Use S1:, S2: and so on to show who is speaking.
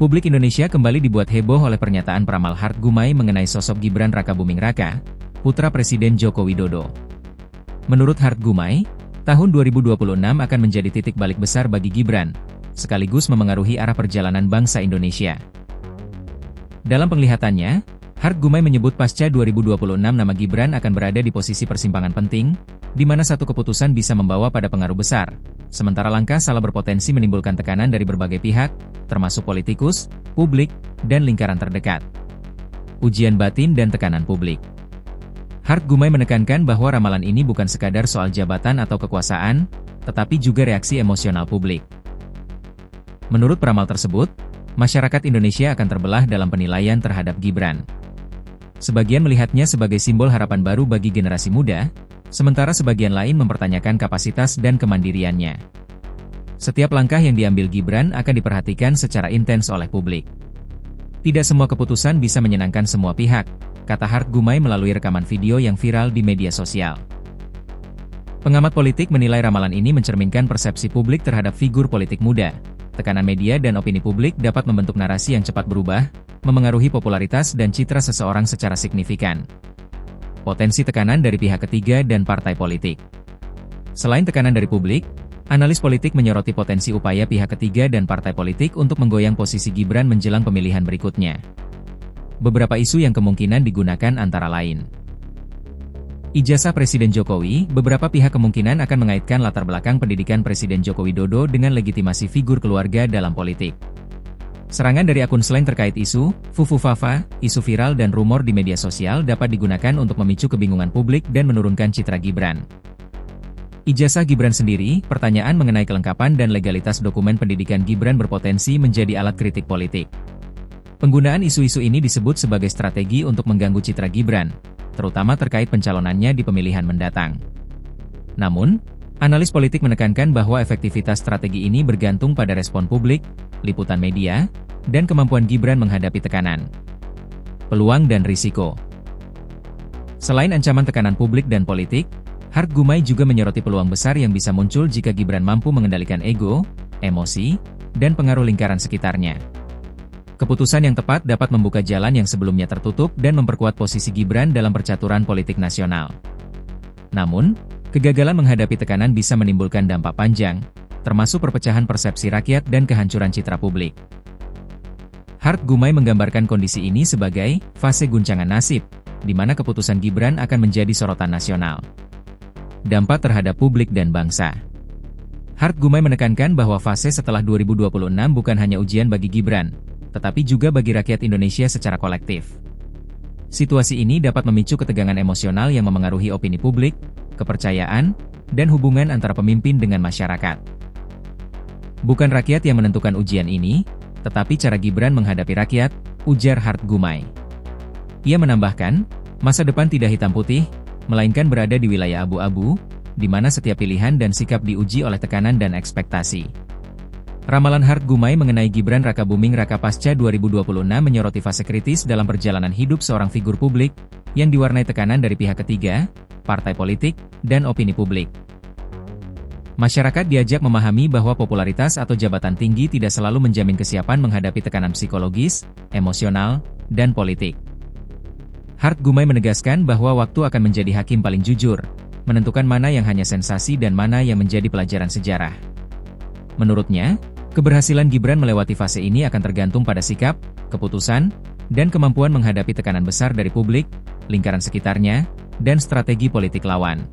S1: Publik Indonesia kembali dibuat heboh oleh pernyataan peramal Hart Gumai mengenai sosok Gibran Rakabuming Raka, putra Presiden Joko Widodo. Menurut Hart Gumai, tahun 2026 akan menjadi titik balik besar bagi Gibran, sekaligus memengaruhi arah perjalanan bangsa Indonesia. Dalam penglihatannya, Hart Gumai menyebut pasca 2026 nama Gibran akan berada di posisi persimpangan penting, di mana satu keputusan bisa membawa pada pengaruh besar, sementara langkah salah berpotensi menimbulkan tekanan dari berbagai pihak, termasuk politikus, publik, dan lingkaran terdekat. Ujian batin dan tekanan publik. Hart Gumai menekankan bahwa ramalan ini bukan sekadar soal jabatan atau kekuasaan, tetapi juga reaksi emosional publik. Menurut peramal tersebut, masyarakat Indonesia akan terbelah dalam penilaian terhadap Gibran. Sebagian melihatnya sebagai simbol harapan baru bagi generasi muda, sementara sebagian lain mempertanyakan kapasitas dan kemandiriannya. Setiap langkah yang diambil Gibran akan diperhatikan secara intens oleh publik. Tidak semua keputusan bisa menyenangkan semua pihak, kata Hart Gumai melalui rekaman video yang viral di media sosial. Pengamat politik menilai ramalan ini mencerminkan persepsi publik terhadap figur politik muda. Tekanan media dan opini publik dapat membentuk narasi yang cepat berubah, memengaruhi popularitas dan citra seseorang secara signifikan. Potensi tekanan dari pihak ketiga dan partai politik. Selain tekanan dari publik, analis politik menyoroti potensi upaya pihak ketiga dan partai politik untuk menggoyang posisi Gibran menjelang pemilihan berikutnya. Beberapa isu yang kemungkinan digunakan antara lain. Ijazah Presiden Jokowi, beberapa pihak kemungkinan akan mengaitkan latar belakang pendidikan Presiden Joko Widodo dengan legitimasi figur keluarga dalam politik. Serangan dari akun slang terkait isu, Fufufafa, isu viral dan rumor di media sosial dapat digunakan untuk memicu kebingungan publik dan menurunkan citra Gibran. Ijazah Gibran sendiri, pertanyaan mengenai kelengkapan dan legalitas dokumen pendidikan Gibran berpotensi menjadi alat kritik politik. Penggunaan isu-isu ini disebut sebagai strategi untuk mengganggu citra Gibran, terutama terkait pencalonannya di pemilihan mendatang. Namun, analis politik menekankan bahwa efektivitas strategi ini bergantung pada respon publik, liputan media, dan kemampuan Gibran menghadapi tekanan. Peluang dan risiko. Selain ancaman tekanan publik dan politik, Hart Gumai juga menyoroti peluang besar yang bisa muncul jika Gibran mampu mengendalikan ego, emosi, dan pengaruh lingkaran sekitarnya. Keputusan yang tepat dapat membuka jalan yang sebelumnya tertutup dan memperkuat posisi Gibran dalam percaturan politik nasional. Namun, kegagalan menghadapi tekanan bisa menimbulkan dampak panjang, termasuk perpecahan persepsi rakyat dan kehancuran citra publik. Hart Gumai menggambarkan kondisi ini sebagai fase guncangan nasib, di mana keputusan Gibran akan menjadi sorotan nasional. Dampak terhadap publik dan bangsa. Hart Gumai menekankan bahwa fase setelah 2026 bukan hanya ujian bagi Gibran, tetapi juga bagi rakyat Indonesia secara kolektif. Situasi ini dapat memicu ketegangan emosional yang memengaruhi opini publik, kepercayaan, dan hubungan antara pemimpin dengan masyarakat. Bukan rakyat yang menentukan ujian ini, tetapi cara Gibran menghadapi rakyat, ujar Hart Gumai. Ia menambahkan, masa depan tidak hitam putih, melainkan berada di wilayah abu-abu, di mana setiap pilihan dan sikap diuji oleh tekanan dan ekspektasi. Ramalan Hart Gumai mengenai Gibran Rakabuming Raka pasca 2026 menyoroti fase kritis dalam perjalanan hidup seorang figur publik, yang diwarnai tekanan dari pihak ketiga, partai politik, dan opini publik. Masyarakat diajak memahami bahwa popularitas atau jabatan tinggi tidak selalu menjamin kesiapan menghadapi tekanan psikologis, emosional, dan politik. Hart Gumai menegaskan bahwa waktu akan menjadi hakim paling jujur, menentukan mana yang hanya sensasi dan mana yang menjadi pelajaran sejarah. Menurutnya, keberhasilan Gibran melewati fase ini akan tergantung pada sikap, keputusan, dan kemampuan menghadapi tekanan besar dari publik, lingkaran sekitarnya, dan strategi politik lawan.